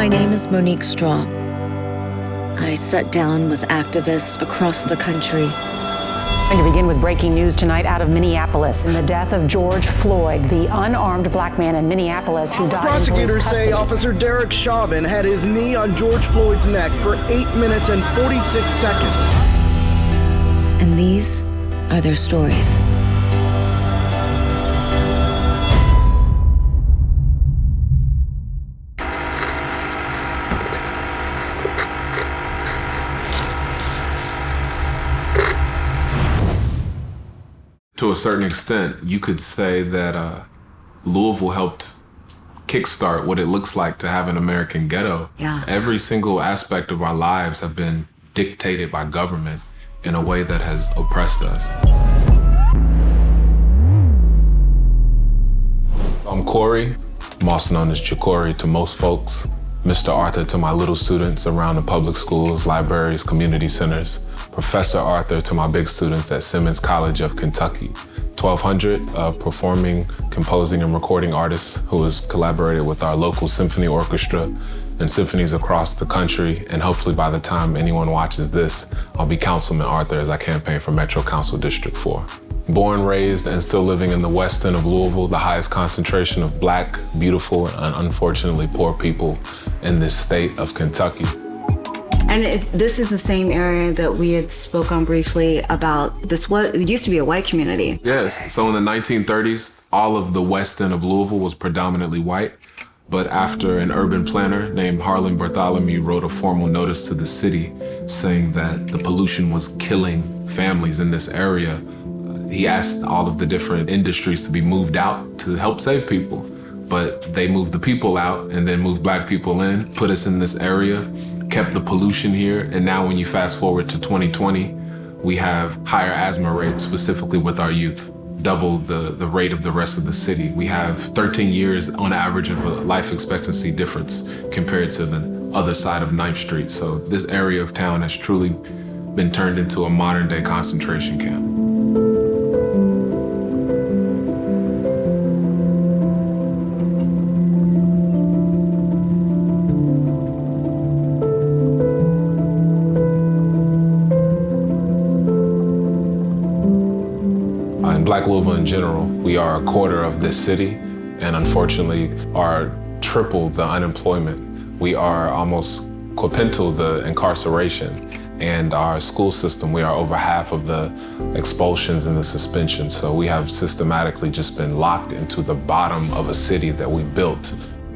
My name is Monique Straw. I sat down with activists across the country. Going to begin with breaking news tonight out of Minneapolis in the death of George Floyd, the unarmed black man in Minneapolis who died in police Prosecutors custody. say Officer Derek Chauvin had his knee on George Floyd's neck for 8 minutes and 46 seconds. And these are their stories. To a certain extent, you could say that Louisville helped kickstart what it looks like to have an American ghetto. Yeah. Every single aspect of our lives have been dictated by government in a way that has oppressed us. I'm Corey. I'm also known as Jecorey to most folks. Mr. Arthur to my little students around the public schools, libraries, community centers. Professor Arthur to my big students at Simmons College of Kentucky. 1,200 performing, composing, and recording artists who has collaborated with our local symphony orchestra and symphonies across the country. And hopefully by the time anyone watches this, I'll be Councilman Arthur as I campaign for Metro Council District 4. Born, raised, and still living in the West End of Louisville, the highest concentration of Black, beautiful, and unfortunately poor people in this state of Kentucky. And this is the same area that we had spoke on briefly about this. It used to be a white community. Yes, so in the 1930s, all of the West End of Louisville was predominantly white. But after an urban planner named Harlan Bartholomew wrote a formal notice to the city saying that the pollution was killing families in this area, he asked all of the different industries to be moved out to help save people. But they moved the people out and then moved Black people in, put us in this area, kept the pollution here. And now when you fast forward to 2020, we have higher asthma rates, specifically with our youth, double the rate of the rest of the city. We have 13 years on average of a life expectancy difference compared to the other side of 9th Street. So this area of town has truly been turned into a modern day concentration camp. Black Louisville in general, we are a quarter of this city and unfortunately are triple the unemployment. We are almost quintuple the incarceration, and our school system, we are over half of the expulsions and the suspensions. So we have systematically just been locked into the bottom of a city that we built.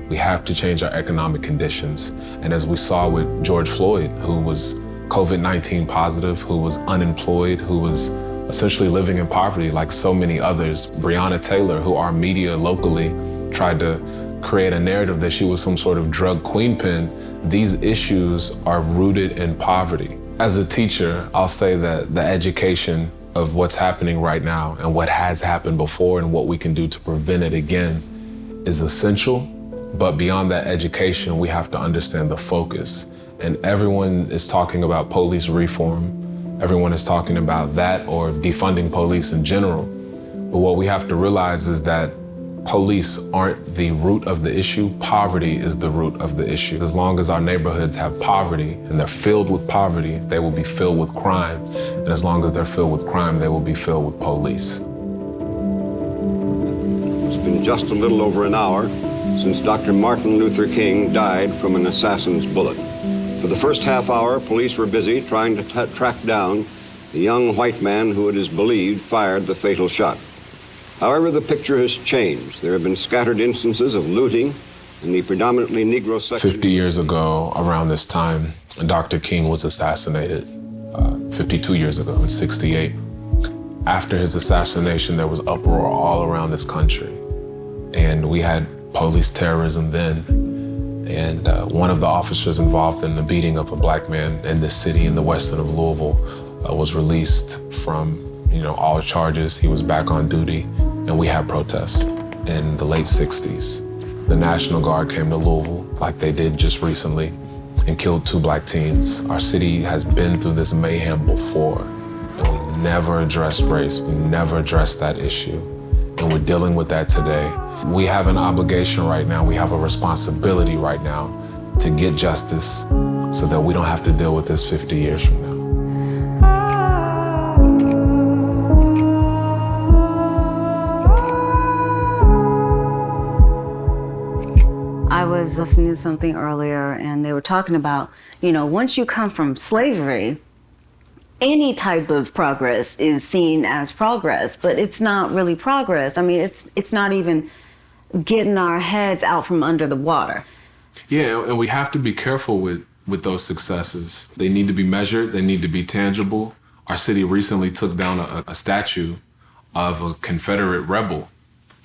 We have to change our economic conditions. And as we saw with George Floyd, who was COVID-19 positive, who was unemployed, who was essentially living in poverty like so many others. Breonna Taylor, who our media locally tried to create a narrative that she was some sort of drug queenpin. These issues are rooted in poverty. As a teacher, I'll say that the education of what's happening right now and what has happened before and what we can do to prevent it again is essential. But beyond that education, we have to understand the focus. And everyone is talking about police reform. Everyone is talking about that or defunding police in general. But what we have to realize is that police aren't the root of the issue. Poverty is the root of the issue. As long as our neighborhoods have poverty and they're filled with poverty, they will be filled with crime. And as long as they're filled with crime, they will be filled with police. It's been just a little over an hour since Dr. Martin Luther King died from an assassin's bullet. For the first half hour, police were busy trying to track down the young white man who it is believed fired the fatal shot. However, the picture has changed. There have been scattered instances of looting in the predominantly Negro section. 50 years ago, around this time, Dr. King was assassinated. 52 years ago, in '68. After his assassination, there was uproar all around this country. And we had police terrorism then. And one of the officers involved in the beating of a black man in this city in the West End of Louisville was released from, all charges. He was back on duty, and we had protests in the late '60s. The National Guard came to Louisville, like they did just recently, and killed 2 black teens. Our city has been through this mayhem before, and we never addressed race. We never addressed that issue, and we're dealing with that today. We have an obligation right now, we have a responsibility right now to get justice so that we don't have to deal with this 50 years from now. I was listening to something earlier and they were talking about, once you come from slavery, any type of progress is seen as progress, but it's not really progress. I mean, it's not even getting our heads out from under the water. Yeah, and we have to be careful with those successes. They need to be measured, they need to be tangible. Our city recently took down a statue of a Confederate rebel,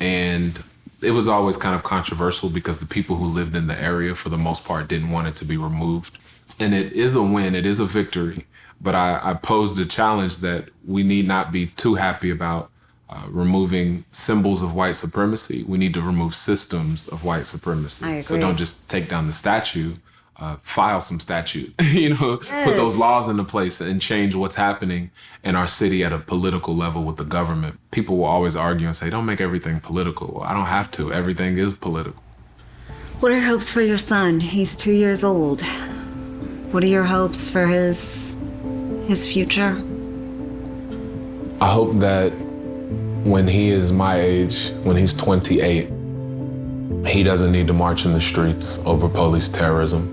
and it was always kind of controversial because the people who lived in the area, for the most part, didn't want it to be removed. And it is a win, it is a victory, but I posed a challenge that we need not be too happy about removing symbols of white supremacy. We need to remove systems of white supremacy. I agree. So don't just take down the statue, file some statute, put those laws into place and change what's happening in our city at a political level with the government. People will always argue and say, don't make everything political. Well, I don't have to. Everything is political. What are your hopes for your son? He's 2 years old. What are your hopes for his future? I hope that when he is my age, when he's 28, he doesn't need to march in the streets over police terrorism.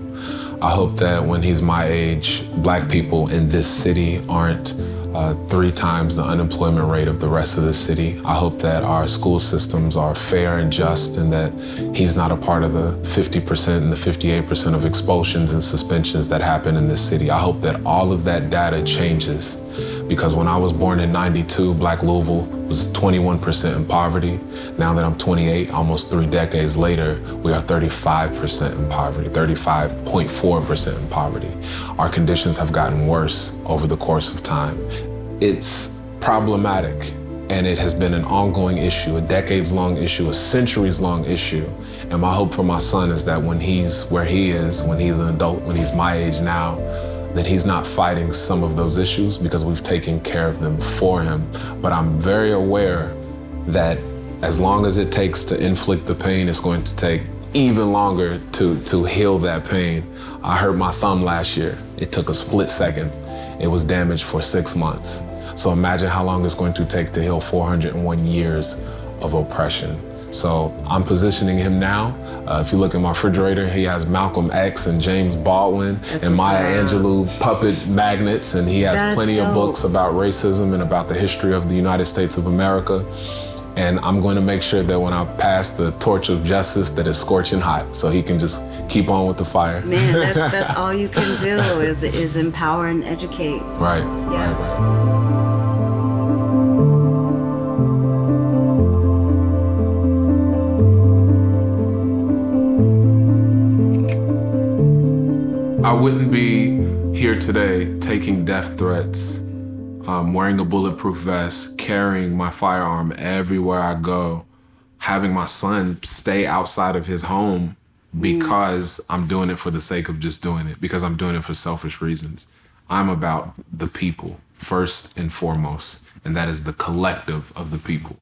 I hope that when he's my age, Black people in this city aren't 3 times the unemployment rate of the rest of the city. I hope that our school systems are fair and just and that he's not a part of the 50% and the 58% of expulsions and suspensions that happen in this city. I hope that all of that data changes, because when I was born in '92, Black Louisville was 21% in poverty. Now that I'm 28, almost 3 decades later, we are 35% in poverty, 35.4% in poverty. Our conditions have gotten worse over the course of time. It's problematic, and it has been an ongoing issue, a decades-long issue, a centuries-long issue. And my hope for my son is that when he's where he is, when he's an adult, when he's my age now, that he's not fighting some of those issues because we've taken care of them for him. But I'm very aware that as long as it takes to inflict the pain, it's going to take even longer to heal that pain. I hurt my thumb last year. It took a split second. It was damaged for 6 months. So imagine how long it's going to take to heal 401 years of oppression. So I'm positioning him now. If you look in my refrigerator, he has Malcolm X and James Baldwin and Maya Angelou puppet magnets, and he has plenty of books about racism and about the history of the United States of America. And I'm going to make sure that when I pass the torch of justice, that it's scorching hot, so he can just keep on with the fire. Man, that's all you can do is empower and educate. Right. Yeah. Right. I wouldn't be here today taking death threats, wearing a bulletproof vest, carrying my firearm everywhere I go, having my son stay outside of his home because I'm doing it for the sake of just doing it, because I'm doing it for selfish reasons. I'm about the people first and foremost, and that is the collective of the people.